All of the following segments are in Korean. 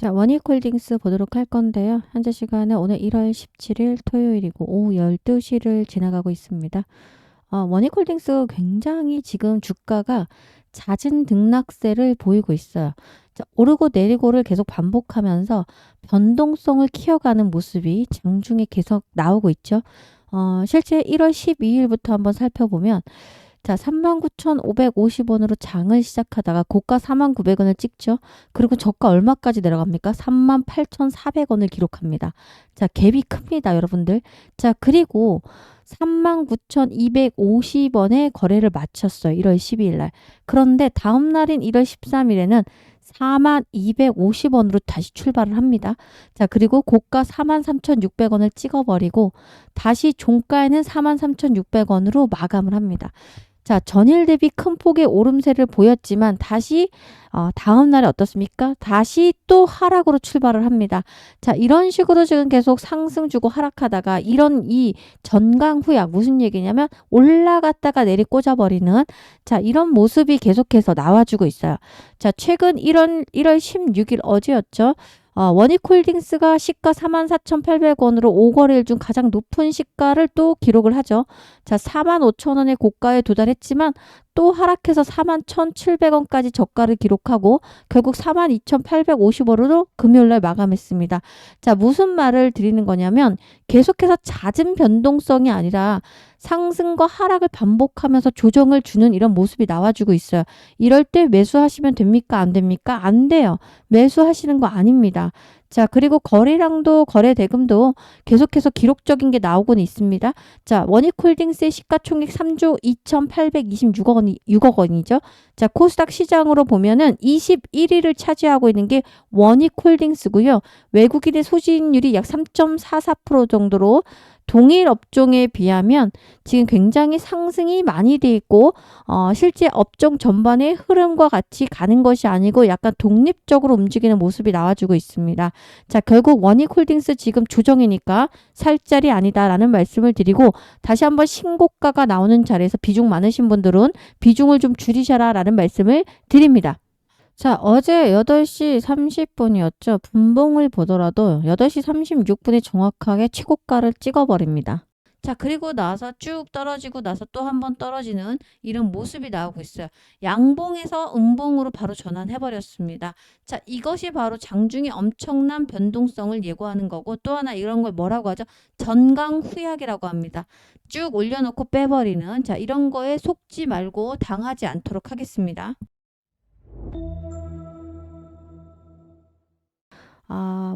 자, 원익홀딩스 보도록 할 건데요. 현재 시간은 오늘 1월 17일 토요일이고 오후 12시를 지나가고 있습니다. 원익홀딩스 굉장히 지금 주가가 잦은 등락세를 보이고 있어요. 자, 오르고 내리고를 계속 반복하면서 변동성을 키워가는 모습이 장중에 계속 나오고 있죠. 실제 1월 12일부터 한번 살펴보면 자, 39,550원으로 장을 시작하다가 고가 49,000원을 찍죠. 그리고 저가 얼마까지 내려갑니까? 38,400원을 기록합니다. 자, 갭이 큽니다, 여러분들. 자, 그리고 39,250원에 거래를 마쳤어요. 1월 12일 날. 그런데 다음 날인 1월 13일에는 42,250원으로 다시 출발을 합니다. 자, 그리고 고가 43,600원을 찍어버리고 다시 종가에는 43,600원으로 마감을 합니다. 자, 전일 대비 큰 폭의 오름세를 보였지만 다시 다음 날에 어떻습니까? 다시 또 하락으로 출발을 합니다. 자, 이런 식으로 지금 계속 상승 주고 하락하다가 이런 이 전강 후약 무슨 얘기냐면 올라갔다가 내리 꽂아버리는 자, 이런 모습이 계속해서 나와주고 있어요. 자, 최근 1월 16일 어제였죠. 원익홀딩스가 시가 44,800원으로 5거래일 중 가장 높은 시가를 또 기록을 하죠. 자, 45,000원의 고가에 도달했지만 또 하락해서 41,700원까지 저가를 기록하고 결국 42,850원으로 금요일날 마감했습니다. 자, 무슨 말을 드리는 거냐면 계속해서 잦은 변동성이 아니라 상승과 하락을 반복하면서 조정을 주는 이런 모습이 나와주고 있어요. 이럴 때 매수하시면 됩니까? 안 됩니까? 안 돼요. 매수하시는 거 아닙니다. 자, 그리고 거래량도 거래 대금도 계속해서 기록적인 게 나오고는 있습니다. 자, 원익홀딩스의 시가총액 3조 2,826억 원이 6억 원이죠. 자, 코스닥 시장으로 보면은 21위를 차지하고 있는 게 원익홀딩스고요. 외국인의 소진율이 약 3.44% 정도로 동일 업종에 비하면 지금 굉장히 상승이 많이 돼 있고 실제 업종 전반의 흐름과 같이 가는 것이 아니고 약간 독립적으로 움직이는 모습이 나와주고 있습니다. 자, 결국 원익홀딩스 지금 조정이니까 살 자리 아니다라는 말씀을 드리고 다시 한번 신고가가 나오는 자리에서 비중 많으신 분들은 비중을 좀 줄이셔라 라는 말씀을 드립니다. 자, 어제 8시 30분이었죠. 분봉을 보더라도 8시 36분에 정확하게 최고가를 찍어버립니다. 자, 그리고 나서 쭉 떨어지고 나서 또 한 번 떨어지는 이런 모습이 나오고 있어요. 양봉에서 음봉으로 바로 전환해버렸습니다. 자, 이것이 바로 장중에 엄청난 변동성을 예고하는 거고 또 하나 이런 걸 뭐라고 하죠? 전강 후약이라고 합니다. 쭉 올려놓고 빼버리는 자, 이런 거에 속지 말고 당하지 않도록 하겠습니다.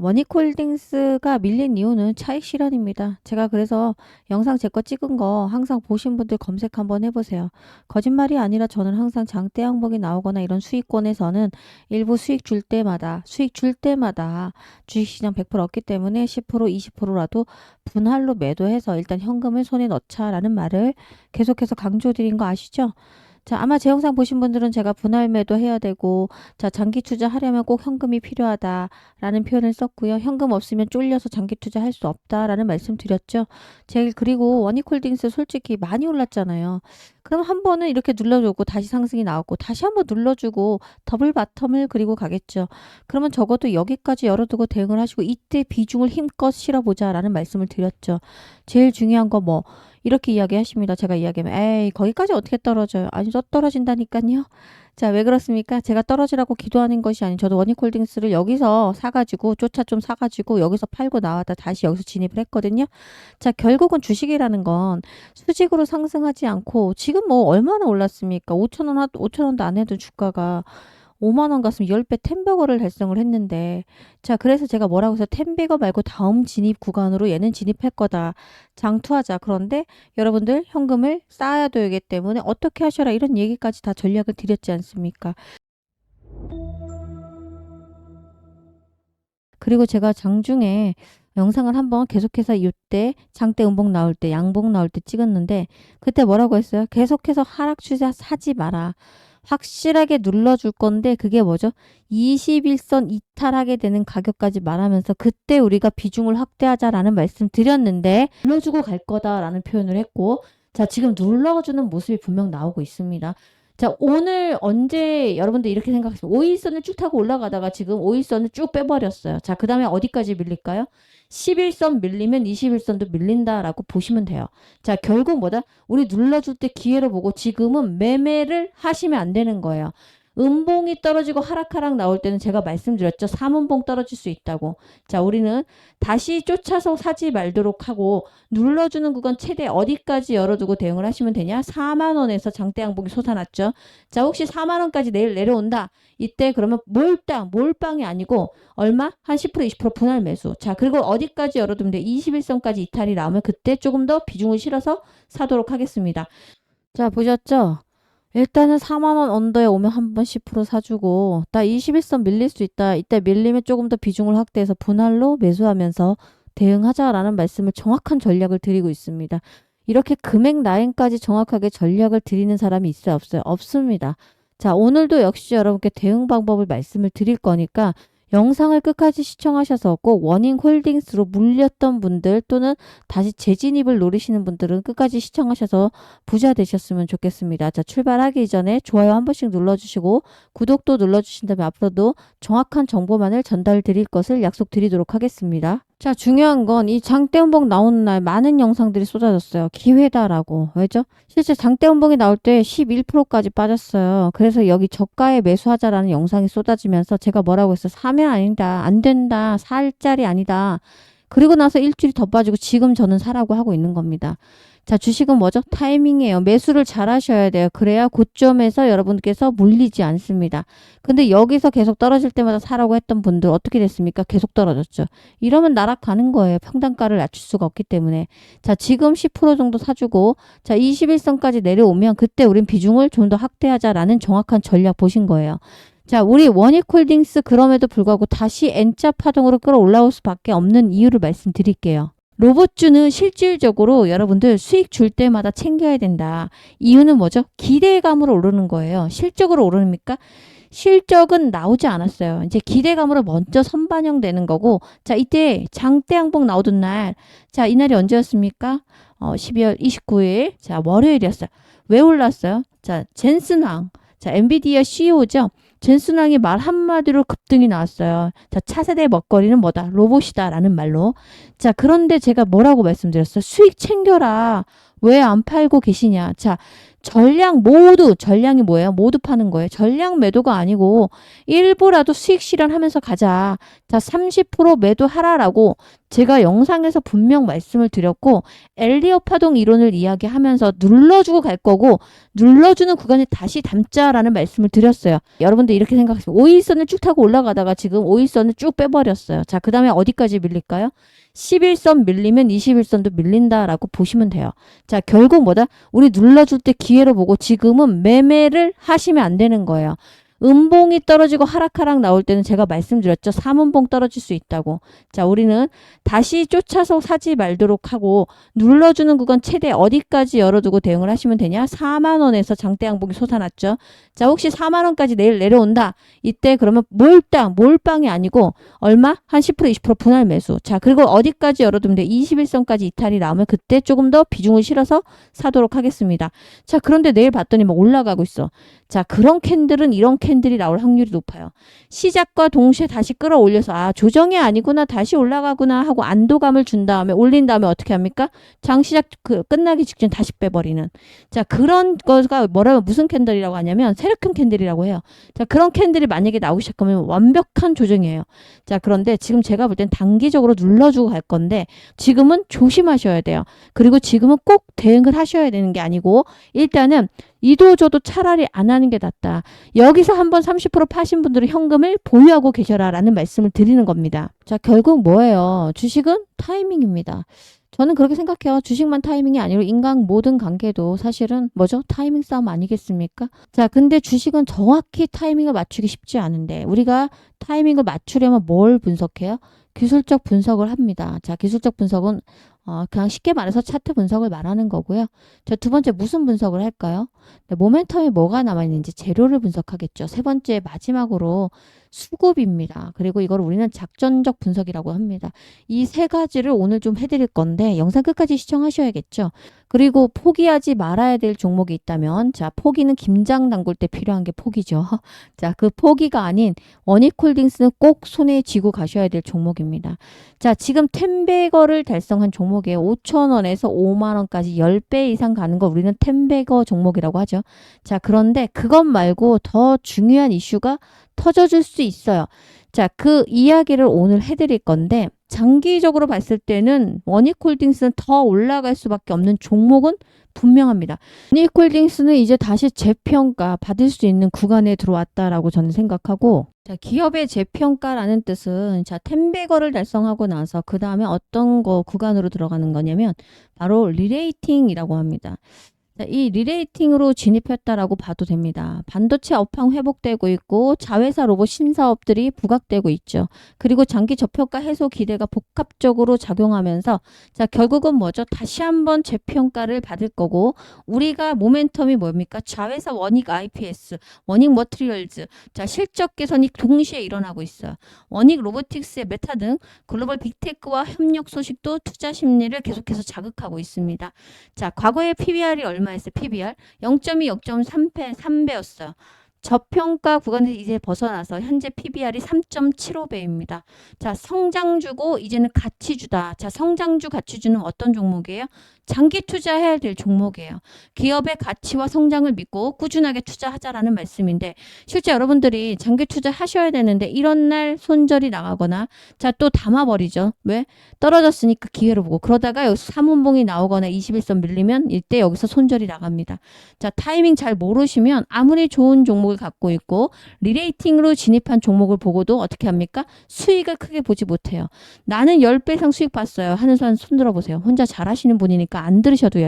원익홀딩스가 밀린 이유는 차익 실현입니다. 제가 그래서 영상 제 거 찍은 거 항상 보신 분들 검색 한번 해보세요. 거짓말이 아니라 저는 항상 장대 항목이 나오거나 이런 수익권에서는 일부 수익 줄 때마다 주식시장 100% 얻기 때문에 10% 20%라도 분할로 매도해서 일단 현금을 손에 넣자라는 말을 계속해서 강조드린 거 아시죠? 자, 아마 제 영상 보신 분들은 제가 분할 매도 해야 되고, 자, 장기 투자하려면 꼭 현금이 필요하다라는 표현을 썼고요. 현금 없으면 쫄려서 장기 투자할 수 없다라는 말씀 드렸죠. 그리고 원익홀딩스 솔직히 많이 올랐잖아요. 그럼 한 번은 이렇게 눌러주고 다시 상승이 나왔고, 다시 한번 눌러주고 더블 바텀을 그리고 가겠죠. 그러면 적어도 여기까지 열어두고 대응을 하시고, 이때 비중을 힘껏 실어보자라는 말씀을 드렸죠. 제일 중요한 거 뭐, 이렇게 이야기하십니다. 제가 이야기하면 에이 거기까지 어떻게 떨어져요. 아니 또 떨어진다니까요. 자, 왜 그렇습니까? 제가 떨어지라고 기도하는 것이 아닌 저도 원익홀딩스를 여기서 사가지고 좀 사가지고 여기서 팔고 나왔다 다시 여기서 진입을 했거든요. 자, 결국은 주식이라는 건 수직으로 상승하지 않고 지금 뭐 얼마나 올랐습니까? 5천 원도 안 해도 주가가 5만 원 갔으면 10배 텐버거를 달성을 했는데 자, 그래서 제가 뭐라고 해서 텐버거 말고 다음 진입 구간으로 얘는 진입할 거다. 장투하자. 그런데 여러분들 현금을 쌓아야 되기 때문에 어떻게 하셔라 이런 얘기까지 다 전략을 드렸지 않습니까? 그리고 제가 장중에 영상을 한번 계속해서 이때 장대 음봉 나올 때 양봉 나올 때 찍었는데 그때 뭐라고 했어요? 계속해서 하락 추세 하지 마라. 확실하게 눌러줄 건데 그게 뭐죠? 21선 이탈하게 되는 가격까지 말하면서 그때 우리가 비중을 확대하자라는 말씀 드렸는데 눌러주고 갈 거다라는 표현을 했고 자, 지금 눌러주는 모습이 분명 나오고 있습니다. 자, 오늘 언제 여러분들 이렇게 생각했어요. 5일선을 쭉 타고 올라가다가 지금 5일선을 쭉 빼버렸어요. 자, 그 다음에 어디까지 밀릴까요? 11선 밀리면 21선도 밀린다라고 보시면 돼요. 자, 결국 뭐다? 우리 눌러줄 때 기회를 보고 지금은 매매를 하시면 안 되는 거예요. 음봉이 떨어지고 하락하락 나올 때는 제가 말씀드렸죠. 3음봉 떨어질 수 있다고. 자, 우리는 다시 쫓아서 사지 말도록 하고 눌러주는 구간 최대 어디까지 열어두고 대응을 하시면 되냐? 4만 원에서 장대 양봉이 솟아났죠. 자, 혹시 4만 원까지 내일 내려온다. 이때 그러면 몰빵이 아니고 얼마? 한 10% 20% 분할 매수. 자, 그리고 어디까지 열어두면 돼? 21선까지 이탈이 나오면 그때 조금 더 비중을 실어서 사도록 하겠습니다. 자, 보셨죠? 일단은 4만 원 언더에 오면 한 번 10% 사주고 나 21선 밀릴 수 있다. 이때 밀리면 조금 더 비중을 확대해서 분할로 매수하면서 대응하자라는 말씀을 정확한 전략을 드리고 있습니다. 이렇게 금액 라인까지 정확하게 전략을 드리는 사람이 있어요? 없어요? 없습니다. 자, 오늘도 역시 여러분께 대응 방법을 말씀을 드릴 거니까 영상을 끝까지 시청하셔서 꼭 워닝 홀딩스로 물렸던 분들 또는 다시 재진입을 노리시는 분들은 끝까지 시청하셔서 부자 되셨으면 좋겠습니다. 자, 출발하기 전에 좋아요 한 번씩 눌러주시고 구독도 눌러주신다면 앞으로도 정확한 정보만을 전달 드릴 것을 약속드리도록 하겠습니다. 자, 중요한 건 이 장대음봉 나오는 날 많은 영상들이 쏟아졌어요. 기회다라고. 왜죠? 실제 장대음봉이 나올 때 11%까지 빠졌어요. 그래서 여기 저가에 매수하자라는 영상이 쏟아지면서 제가 뭐라고 했어요? 사면 아니다. 안 된다. 살 자리 아니다. 그리고 나서 일주일이 더 빠지고 지금 저는 사라고 하고 있는 겁니다. 자, 주식은 뭐죠? 타이밍이에요. 매수를 잘 하셔야 돼요. 그래야 고점에서 여러분께서 물리지 않습니다. 근데 여기서 계속 떨어질 때마다 사라고 했던 분들 어떻게 됐습니까? 계속 떨어졌죠. 이러면 날아가는 거예요. 평단가를 낮출 수가 없기 때문에. 자, 지금 10% 정도 사주고 자, 21선까지 내려오면 그때 우린 비중을 좀 더 확대하자라는 정확한 전략 보신 거예요. 자, 우리 원익홀딩스 그럼에도 불구하고 다시 N자 파동으로 끌어올라올 수밖에 없는 이유를 말씀드릴게요. 로봇주는 실질적으로 여러분들 수익 줄 때마다 챙겨야 된다. 이유는 뭐죠? 기대감으로 오르는 거예요. 실적으로 오릅니까? 실적은 나오지 않았어요. 이제 기대감으로 먼저 선반영되는 거고, 자, 이때 장대 양봉 나오던 날, 자, 이날이 언제였습니까? 12월 29일, 자, 월요일이었어요. 왜 올랐어요? 자, 젠슨왕, 자, 엔비디아 CEO죠. 젠슨왕이 말 한마디로 급등이 나왔어요. 자, 차세대 먹거리는 뭐다? 로봇이다 라는 말로. 자, 그런데 제가 뭐라고 말씀드렸어요? 수익 챙겨라. 왜 안 팔고 계시냐? 자, 전량이 뭐예요? 모두 파는 거예요. 전량 매도가 아니고 일부라도 수익 실현하면서 가자. 자, 30% 매도하라라고 제가 영상에서 분명 말씀을 드렸고 엘리엇 파동 이론을 이야기하면서 눌러주고 갈 거고 눌러주는 구간에 다시 담자라는 말씀을 드렸어요. 여러분들 이렇게 생각하세요. 5일선을 쭉 타고 올라가다가 지금 5일선을 쭉 빼버렸어요. 자, 그 다음에 어디까지 밀릴까요? 11선 밀리면 21선도 밀린다라고 보시면 돼요. 자, 결국 뭐다? 우리 눌러줄 때 기회를 보고 지금은 매매를 하시면 안 되는 거예요. 음봉이 떨어지고 하락하락 나올 때는 제가 말씀드렸죠. 3음봉 떨어질 수 있다고. 자, 우리는 다시 쫓아서 사지 말도록 하고 눌러주는 구간 최대 어디까지 열어두고 대응을 하시면 되냐? 4만 원에서 장대 양봉이 솟아났죠. 자, 혹시 4만 원까지 내일 내려온다. 이때 그러면 몰빵이 아니고 얼마? 한 10% 20% 분할 매수. 자, 그리고 어디까지 열어두면 돼? 21선까지 이탈이 나오면 그때 조금 더 비중을 실어서 사도록 하겠습니다. 자, 그런데 내일 봤더니 막 올라가고 있어. 자, 그런 캔들은 이런 캔들이 나올 확률이 높아요. 시작과 동시에 다시 끌어올려서 아, 조정이 아니구나, 다시 올라가구나 하고 안도감을 준 다음에 올린 다음에 어떻게 합니까? 장 시작 끝나기 직전 다시 빼버리는. 자, 그런 거가 무슨 캔들이라고 하냐면 세력형 캔들이라고 해요. 자, 그런 캔들이 만약에 나오기 시작하면 완벽한 조정이에요. 자, 그런데 지금 제가 볼 땐 단기적으로 눌러주고 갈 건데 지금은 조심하셔야 돼요. 그리고 지금은 꼭 대응을 하셔야 되는 게 아니고 일단은 이도저도 차라리 안 하는 게 낫다. 여기서 한번 30% 파신 분들은 현금을 보유하고 계셔라 라는 말씀을 드리는 겁니다. 자, 결국 뭐예요? 주식은 타이밍입니다. 저는 그렇게 생각해요. 주식만 타이밍이 아니고 인간 모든 관계도 사실은 뭐죠? 타이밍 싸움 아니겠습니까? 자, 근데 주식은 정확히 타이밍을 맞추기 쉽지 않은데 우리가 타이밍을 맞추려면 뭘 분석해요? 기술적 분석을 합니다. 자, 기술적 분석은 그냥 쉽게 말해서 차트 분석을 말하는 거고요. 자, 두 번째 무슨 분석을 할까요? 모멘텀이 뭐가 남아있는지 재료를 분석하겠죠. 세 번째 마지막으로 수급입니다. 그리고 이걸 우리는 작전적 분석이라고 합니다. 이 세 가지를 오늘 좀 해드릴 건데 영상 끝까지 시청하셔야겠죠. 그리고 포기하지 말아야 될 종목이 있다면, 자, 포기는 김장 담글 때 필요한 게 포기죠. 자, 그 포기가 아닌 원익홀딩스는 꼭 손에 쥐고 가셔야 될 종목입니다. 자, 지금 10배거를 달성한 종목에 5,000원에서 5만원까지 10배 이상 가는 거 우리는 10배거 종목이라고 하죠. 자, 그런데 그것 말고 더 중요한 이슈가 터져줄 수 있어요. 자, 그 이야기를 오늘 해드릴 건데, 장기적으로 봤을 때는 원익홀딩스는 더 올라갈 수밖에 없는 종목은 분명합니다. 원익홀딩스는 이제 다시 재평가 받을 수 있는 구간에 들어왔다라고 저는 생각하고, 자, 기업의 재평가라는 뜻은, 자, 10배거를 달성하고 나서 그 다음에 어떤 거 구간으로 들어가는 거냐면 바로 리레이팅이라고 합니다. 자, 이 리레이팅으로 진입했다라고 봐도 됩니다. 반도체 업황 회복되고 있고 자회사 로봇 신사업들이 부각되고 있죠. 그리고 장기 저평가 해소 기대가 복합적으로 작용하면서, 자, 결국은 뭐죠? 다시 한번 재평가를 받을 거고, 우리가 모멘텀이 뭡니까? 자회사 원익 IPS, 원익 머티리얼즈, 자, 실적 개선이 동시에 일어나고 있어요. 원익 로보틱스의 메타 등 글로벌 빅테크와 협력 소식도 투자 심리를 계속해서 자극하고 있습니다. 자, 과거의 PBR이 얼마였어요? PBR 0.2, 0.3배, 3배였어요. 저평가 구간에서 이제 벗어나서 현재 PBR이 3.75배입니다. 자, 성장주고 이제는 가치주다. 자, 성장주, 가치주는 어떤 종목이에요? 장기 투자해야 될 종목이에요. 기업의 가치와 성장을 믿고 꾸준하게 투자하자라는 말씀인데, 실제 여러분들이 장기 투자하셔야 되는데 이런 날 손절이 나가거나, 자, 또 담아버리죠. 왜? 떨어졌으니까 기회를 보고, 그러다가 여기서 3분봉이 나오거나 21선 밀리면 이때 여기서 손절이 나갑니다. 자, 타이밍 잘 모르시면 아무리 좋은 종목을 갖고 있고 리레이팅으로 진입한 종목을 보고도 어떻게 합니까? 수익을 크게 보지 못해요. 나는 10배 이상 수익 봤어요 하는 사람 손 들어보세요. 혼자 잘하시는 분이니까 안 들으셔도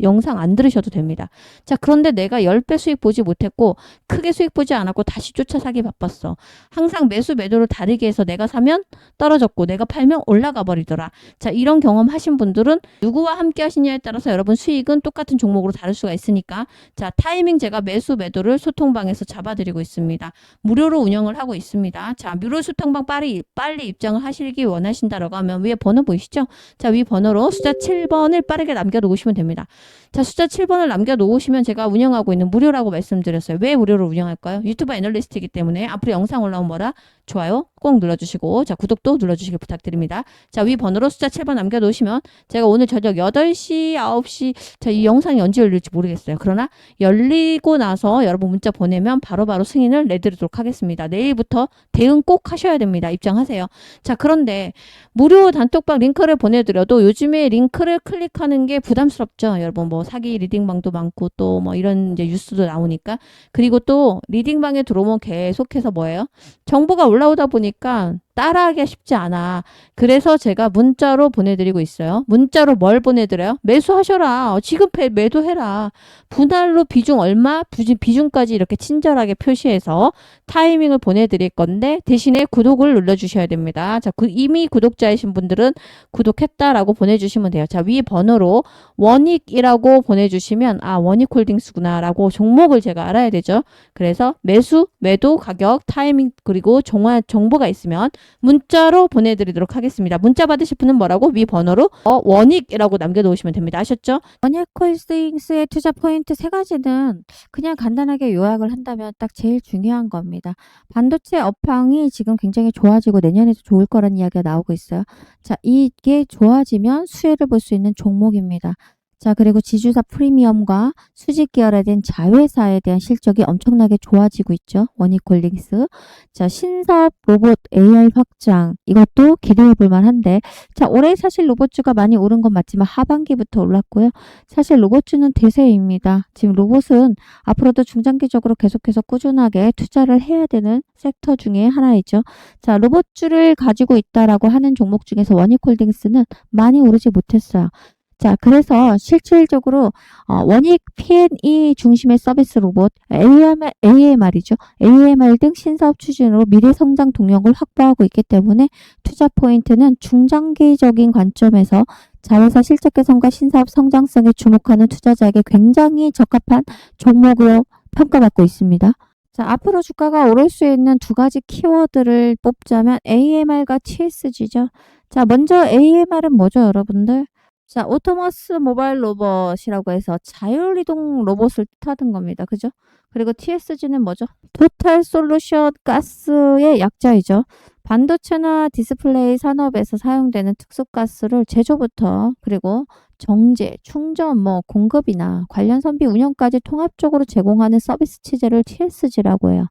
영상 안 들으셔도 됩니다. 자, 그런데 내가 10배 수익 보지 못했고 크게 수익 보지 않았고 다시 쫓아 사기 바빴어. 항상 매수 매도를 다르게 해서 내가 사면 떨어졌고 내가 팔면 올라가 버리더라. 자, 이런 경험 하신 분들은 누구와 함께 하시냐에 따라서 여러분 수익은 똑같은 종목으로 다를 수가 있으니까, 자, 타이밍 제가 매수 매도를 소통방에서 잡아드리고 있습니다. 무료로 운영을 하고 있습니다. 자, 무료 소통방 빨리 입장을 하시기 원하신다라고 하면 위에 번호 보이시죠? 자, 위 번호로 숫자 7번을 빠르게 남겨놓으시면 됩니다. 자, 숫자 7번을 남겨놓으시면 제가 운영하고 있는 무료라고 말씀드렸어요. 왜 무료로 운영할까요? 유튜브 애널리스트이기 때문에 앞으로 영상 올라오면 뭐라? 좋아요 꼭 눌러주시고, 자, 구독도 눌러주시길 부탁드립니다. 자, 위 번호로 숫자 7번 남겨놓으시면 제가 오늘 저녁 8시, 9시, 자, 이 영상이 언제 열릴지 모르겠어요. 그러나 열리고 나서 여러분 문자 보내면 바로바로 승인을 내드리도록 하겠습니다. 내일부터 대응 꼭 하셔야 됩니다. 입장하세요. 자, 그런데 무료 단톡방 링크를 보내드려도 요즘에 링크를 클릭하는 게 부담스럽죠. 여러분 뭐 사기 리딩방도 많고 또 뭐 이런 이제 뉴스도 나오니까. 그리고 또 리딩방에 들어오면 계속해서 뭐예요? 정보가 올라오다 보니까 따라하기가 쉽지 않아. 그래서 제가 문자로 보내드리고 있어요. 문자로 뭘 보내드려요? 매수하셔라. 지금 매도해라. 분할로 비중 얼마? 비중까지 이렇게 친절하게 표시해서 타이밍을 보내드릴 건데, 대신에 구독을 눌러주셔야 됩니다. 자, 이미 구독자이신 분들은 구독했다라고 보내주시면 돼요. 자, 위 번호로 원익이라고 보내주시면, 아, 원익홀딩스구나 라고 종목을 제가 알아야 되죠. 그래서 매수, 매도, 가격, 타이밍, 그리고 정보가 있으면 문자로 보내드리도록 하겠습니다. 문자 받으실 분은 뭐라고? 위 번호로 원익이라고 남겨놓으시면 됩니다. 아셨죠? 원익홀딩스의 투자 포인트 3가지는 그냥 간단하게 요약을 한다면 딱 제일 중요한 겁니다. 반도체 업황이 지금 굉장히 좋아지고 내년에도 좋을 거라는 이야기가 나오고 있어요. 자, 이게 좋아지면 수혜를 볼 수 있는 종목입니다. 자, 그리고 지주사 프리미엄과 수직 계열에 대한 자회사에 대한 실적이 엄청나게 좋아지고 있죠. 원익홀딩스. 자, 신사업 로봇 AI 확장. 이것도 기대해 볼 만한데, 자, 올해 사실 로봇주가 많이 오른 건 맞지만 하반기부터 올랐고요. 사실 로봇주는 대세입니다. 지금 로봇은 앞으로도 중장기적으로 계속해서 꾸준하게 투자를 해야 되는 섹터 중에 하나이죠. 자, 로봇주를 가지고 있다라고 하는 종목 중에서 원익홀딩스는 많이 오르지 못했어요. 자, 그래서 실질적으로 원익 P&E 중심의 서비스 로봇, AMR이죠. AMR 등 신사업 추진으로 미래 성장 동력을 확보하고 있기 때문에 투자 포인트는 중장기적인 관점에서 자회사 실적 개선과 신사업 성장성에 주목하는 투자자에게 굉장히 적합한 종목으로 평가받고 있습니다. 자, 앞으로 주가가 오를 수 있는 2가지 키워드를 뽑자면 AMR과 TSG죠. 자, 먼저 AMR은 뭐죠, 여러분들? 자, 오토머스 모바일 로봇이라고 해서 자율이동 로봇을 뜻하는 겁니다. 그죠? 그리고 TSG는 뭐죠? 토탈 솔루션 가스의 약자이죠. 반도체나 디스플레이 산업에서 사용되는 특수가스를 제조부터 그리고 정제, 충전, 공급이나 관련 선비 운영까지 통합적으로 제공하는 서비스 체제를 TSG라고 해요.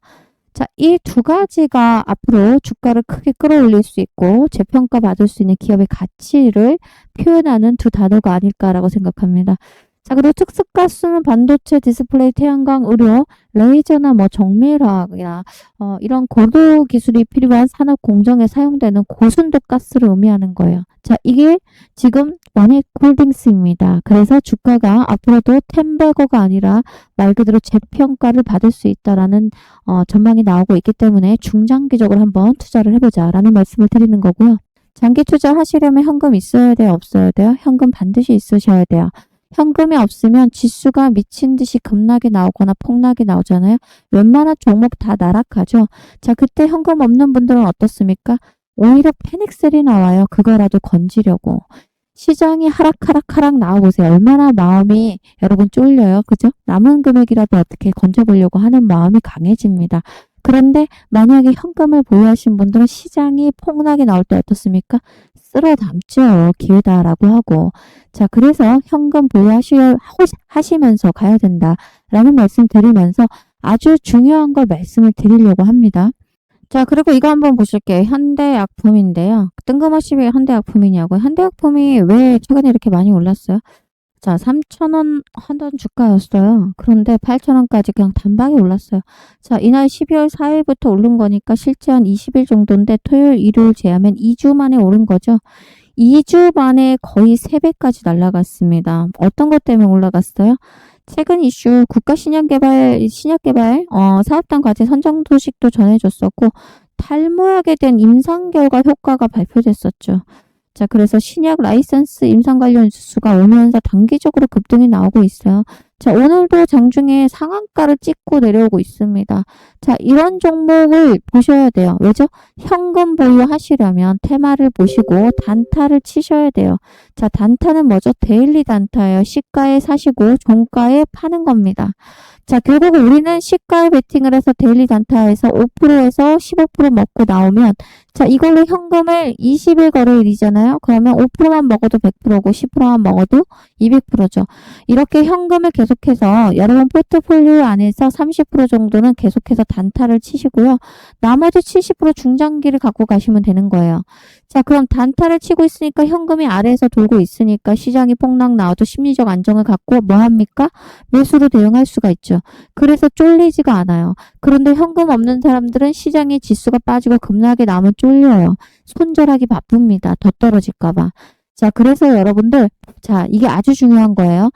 자, 이 두 가지가 앞으로 주가를 크게 끌어올릴 수 있고 재평가 받을 수 있는 기업의 가치를 표현하는 두 단어가 아닐까라고 생각합니다. 자, 그리고 특수가스는 반도체, 디스플레이, 태양광, 의료, 레이저나 정밀화학이나 이런 고도 기술이 필요한 산업 공정에 사용되는 고순도 가스를 의미하는 거예요. 자, 이게 지금 원익 홀딩스입니다. 그래서 주가가 앞으로도 템베거가 아니라 말 그대로 재평가를 받을 수 있다라는 전망이 나오고 있기 때문에 중장기적으로 한번 투자를 해보자라는 말씀을 드리는 거고요. 장기 투자하시려면 현금 있어야 돼요? 없어야 돼요? 현금 반드시 있으셔야 돼요. 현금이 없으면 지수가 미친 듯이 급락이 나오거나 폭락이 나오잖아요. 웬만한 종목 다 나락하죠. 자, 그때 현금 없는 분들은 어떻습니까? 오히려 패닉셀이 나와요. 그거라도 건지려고. 시장이 하락 나와보세요. 얼마나 마음이 여러분 쫄려요. 그죠? 남은 금액이라도 어떻게 건져보려고 하는 마음이 강해집니다. 그런데 만약에 현금을 보유하신 분들은 시장이 폭락이 나올 때 어떻습니까? 쓸어 담죠. 기회다라고 하고. 자, 그래서 현금 보유하시면서 가야 된다라는 말씀 드리면서 아주 중요한 걸 말씀을 드리려고 합니다. 자, 그리고 이거 한번 보실게요. 현대약품인데요. 뜬금없이 왜 현대약품이냐고. 현대약품이 왜 최근에 이렇게 많이 올랐어요? 자, 3,000원 하던 주가였어요. 그런데 8,000원까지 그냥 단박에 올랐어요. 자, 이날 12월 4일부터 오른 거니까 실제 한 20일 정도인데 토요일, 일요일 제하면 2주 만에 오른 거죠. 2주 만에 거의 3배까지 날아갔습니다. 어떤 것 때문에 올라갔어요? 최근 이슈 국가 신약개발 사업단 과제 선정 소식도 전해줬었고 탈모약에 대한 임상 결과 효과가 발표됐었죠. 자, 그래서 신약 라이선스 임상 관련 뉴스가 오면서 단기적으로 급등이 나오고 있어요. 자, 오늘도 장중에 상한가를 찍고 내려오고 있습니다. 자, 이런 종목을 보셔야 돼요. 왜죠? 현금 보유하시려면 테마를 보시고 단타를 치셔야 돼요. 자, 단타는 뭐죠? 데일리 단타예요. 시가에 사시고 종가에 파는 겁니다. 자, 결국 우리는 시가에 베팅을 해서 데일리 단타에서 5%에서 15% 먹고 나오면 자, 이걸로 현금을 20일 거래일이잖아요. 그러면 5%만 먹어도 100%고 10%만 먹어도 200%죠. 이렇게 현금을 계속해서 여러분 포트폴리오 안에서 30% 정도는 계속해서 단타를 치시고요. 나머지 70% 중장기를 갖고 가시면 되는 거예요. 자, 그럼 단타를 치고 있으니까 현금이 아래에서 돌고 있으니까 시장이 폭락 나와도 심리적 안정을 갖고 뭐 합니까? 매수로 대응할 수가 있죠. 그래서 쫄리지가 않아요. 그런데 현금 없는 사람들은 시장의 지수가 빠지고 급락이 나오면 쫄려요. 손절하기 바쁩니다. 더 떨어질까봐. 자, 그래서 여러분들, 자, 이게 아주 중요한 거예요.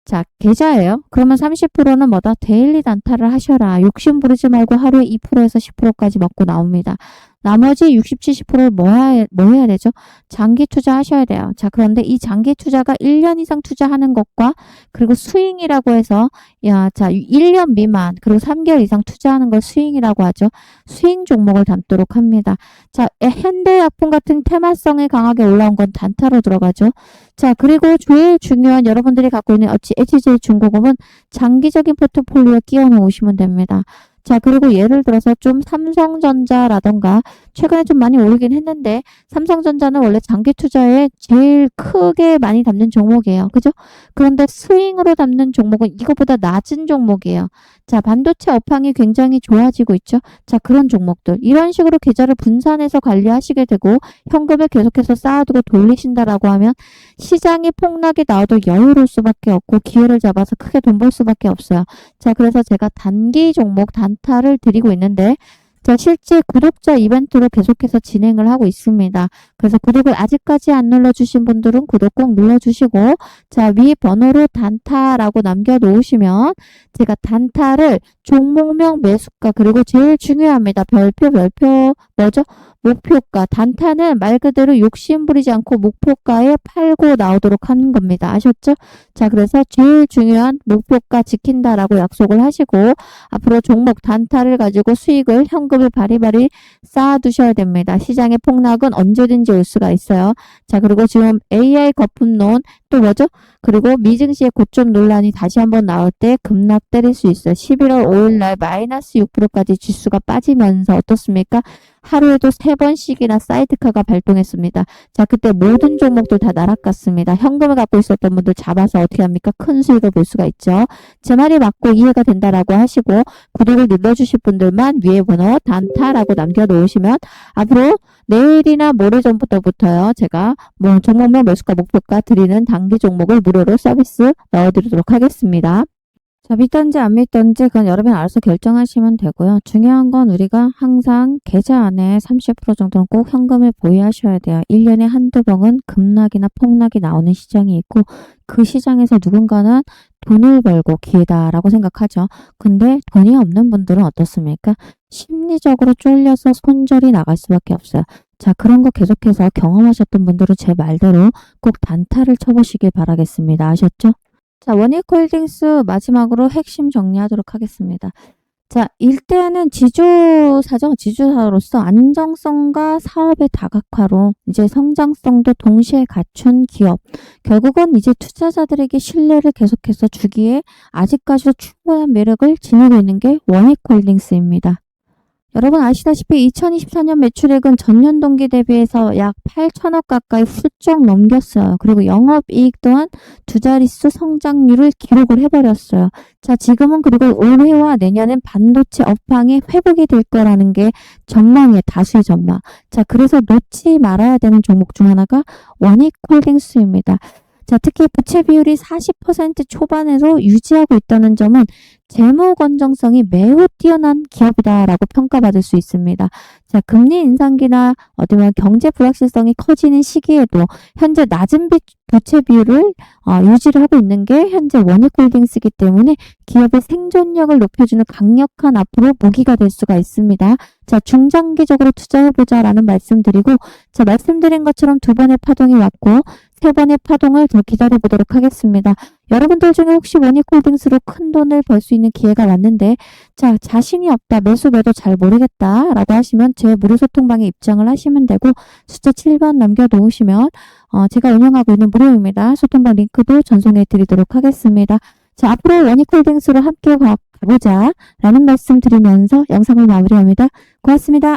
자, 계좌예요. 그러면 30%는 뭐다? 데일리 단타를 하셔라. 욕심 부리지 말고 하루에 2%에서 10%까지 먹고 나옵니다. 나머지 60, 70%를 뭐 해야 되죠? 장기 투자하셔야 돼요. 자, 그런데 이 장기 투자가 1년 이상 투자하는 것과 그리고 스윙이라고 해서 1년 미만 그리고 3개월 이상 투자하는 걸 스윙이라고 하죠. 스윙 종목을 담도록 합니다. 자, 현대약품 같은 테마성이 강하게 올라온 건 단타로 들어가죠. 자, 그리고 제일 중요한 여러분들이 갖고 있는 HJ중공업은 장기적인 포트폴리오에 끼워 놓으시면 됩니다. 자, 그리고 예를 들어서 좀 삼성전자라던가 최근에 좀 많이 오르긴 했는데 삼성전자는 원래 장기 투자에 제일 크게 많이 담는 종목이에요. 그죠? 그런데 스윙으로 담는 종목은 이거보다 낮은 종목이에요. 자, 반도체 업황이 굉장히 좋아지고 있죠. 자, 그런 종목들. 이런 식으로 계좌를 분산해서 관리하시게 되고 현금을 계속해서 쌓아두고 돌리신다라고 하면 시장이 폭락이 나와도 여유로울 수밖에 없고 기회를 잡아서 크게 돈 벌 수밖에 없어요. 자, 그래서 제가 단기 종목 단타를 드리고 있는데 자, 실제 구독자 이벤트로 계속해서 진행을 하고 있습니다. 그래서 구독을 아직까지 안 눌러주신 분들은 구독 꼭 눌러주시고 자, 위 번호로 단타라고 남겨놓으시면 제가 단타를 종목명 매수가 그리고 제일 중요합니다. 별표 뭐죠? 목표가. 단타는 말 그대로 욕심 부리지 않고 목표가에 팔고 나오도록 하는 겁니다. 아셨죠? 자, 그래서 제일 중요한 목표가 지킨다라고 약속을 하시고 앞으로 종목 단타를 가지고 수익을 현금을 바리바리 쌓아두셔야 됩니다. 시장의 폭락은 언제든지 올 수가 있어요. 자, 그리고 지금 AI 거품론 또 뭐죠? 그리고 미증시의 고점 논란이 다시 한번 나올 때 급락 때릴 수 있어요. 11월 5일 날 마이너스 6%까지 지수가 빠지면서 어떻습니까? 하루에도 3번씩이나 사이드카가 발동했습니다. 자, 그때 모든 종목들 다 날아갔습니다. 현금을 갖고 있었던 분들 잡아서 어떻게 합니까? 큰 수익을 볼 수가 있죠. 제 말이 맞고 이해가 된다라고 하시고 구독을 눌러주실 분들만 위에 번호 단타라고 남겨놓으시면 앞으로 내일이나 모레전부터요. 제가 뭐 종목명 매수가 목표가 드리는 단기 종목을 무료로 서비스 넣어드리도록 하겠습니다. 자, 믿던지 안 믿던지 그건 여러분이 알아서 결정하시면 되고요. 중요한 건 우리가 항상 계좌 안에 30% 정도는 꼭 현금을 보유하셔야 돼요. 1년에 한두 번은 급락이나 폭락이 나오는 시장이 있고 그 시장에서 누군가는 돈을 벌고 기회다라고 생각하죠. 근데 돈이 없는 분들은 어떻습니까? 심리적으로 쫄려서 손절이 나갈 수밖에 없어요. 자, 그런 거 계속해서 경험하셨던 분들은 제 말대로 꼭 단타를 쳐보시길 바라겠습니다. 아셨죠? 자, 원익홀딩스 마지막으로 핵심 정리하도록 하겠습니다. 자, 일단은 지주사죠. 지주사로서 안정성과 사업의 다각화로 이제 성장성도 동시에 갖춘 기업. 결국은 이제 투자자들에게 신뢰를 계속해서 주기에 아직까지도 충분한 매력을 지니고 있는 게 원익홀딩스입니다. 여러분 아시다시피 2024년 매출액은 전년 동기 대비해서 약 8천억 가까이 훌쩍 넘겼어요. 그리고 영업이익 또한 두 자릿수 성장률을 기록을 해버렸어요. 자, 지금은 그리고 올해와 내년엔 반도체 업황이 회복이 될 거라는 게 전망이에요. 다수의 전망. 자, 그래서 놓지 말아야 되는 종목 중 하나가 원익홀딩스입니다. 자, 특히 부채 비율이 40% 초반에서 유지하고 있다는 점은 재무 건전성이 매우 뛰어난 기업이다라고 평가받을 수 있습니다. 자, 금리 인상기나 어디면 경제 불확실성이 커지는 시기에도 현재 낮은 부채 비율을 유지를 하고 있는 게 현재 원익홀딩스이기 때문에 기업의 생존력을 높여주는 강력한 앞으로 무기가 될 수가 있습니다. 자, 중장기적으로 투자해보자라는 말씀드리고, 자, 말씀드린 것처럼 2번의 파동이 왔고 3번의 파동을 더 기다려보도록 하겠습니다. 여러분들 중에 혹시 원익홀딩스로 큰 돈을 벌 수 있는 기회가 왔는데, 자, 자신이 없다, 매수 매도 잘 모르겠다 라고 하시면 제 무료 소통방에 입장을 하시면 되고, 숫자 7번 남겨놓으시면 제가 운영하고 있는 무료입니다. 소통방 링크도 전송해 드리도록 하겠습니다. 자, 앞으로 원익홀딩스로 함께 가보자 라는 말씀 드리면서 영상을 마무리합니다. 고맙습니다.